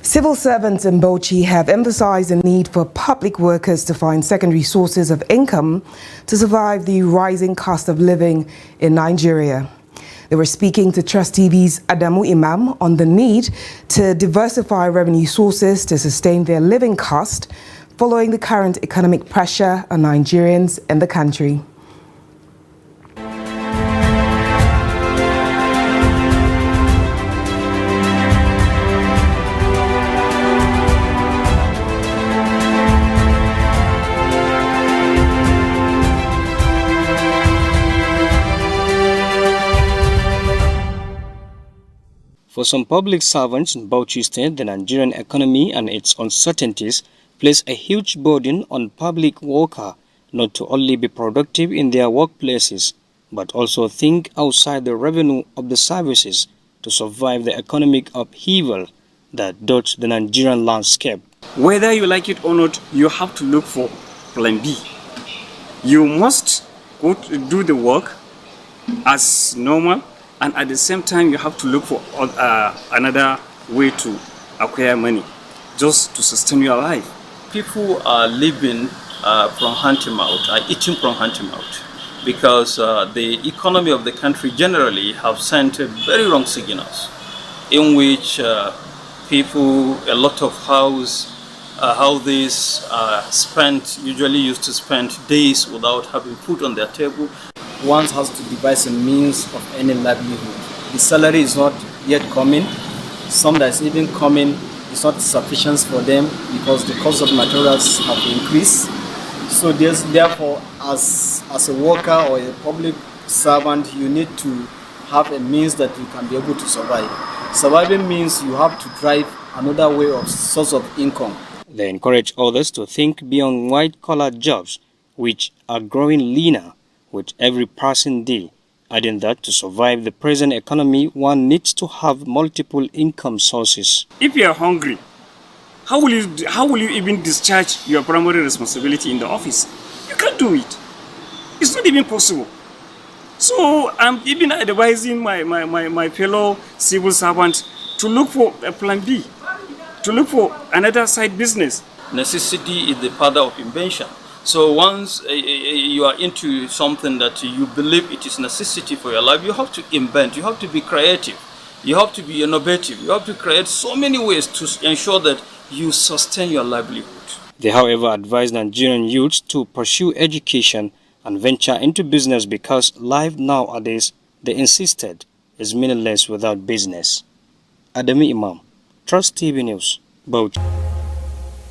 Civil servants in Bauchi have emphasized the need for public workers to find secondary sources of income to survive the rising cost of living in Nigeria. They were speaking to Trust TV's Adamu Imam on the need to diversify revenue sources to sustain their living cost following the current economic pressure on Nigerians in the country. For some public servants in Bauchi State, the Nigerian economy and its uncertainties place a huge burden on public workers not to only be productive in their workplaces, but also think outside the revenue of the services to survive the economic upheaval that dots the Nigerian landscape. Whether you like it or not, you have to look for plan B. You must go to do the work as normal, and at the same time you have to look for another way to acquire money just to sustain your life. People are living from hand to mouth, are eating from hand to mouth, because the economy of the country generally have sent very wrong signals, in which people, a lot of houses usually used to spend days without having food on their table. One has to devise a means of any livelihood. The salary is not yet coming. Some that's even coming is not sufficient for them because the cost of materials have increased. So therefore, as a worker or a public servant, you need to have a means that you can be able to survive. Surviving means you have to drive another way of source of income. They encourage others to think beyond white-collar jobs, which are growing leaner with every passing day, adding that to survive the present economy, one needs to have multiple income sources. If you are hungry, how will you even discharge your primary responsibility in the office? You can't do it. It's not even possible. So I'm even advising my fellow civil servants to look for a plan B, to look for another side business. Necessity is the father of invention. So once you are into something that you believe it is necessity for your life, you have to invent, you have to be creative, you have to be innovative, you have to create so many ways to ensure that you sustain your livelihood. They, however, advise Nigerian youths to pursue education and venture into business because life nowadays, they insisted, is meaningless without business. Adamu Imam, Trust TV News, Bauchi.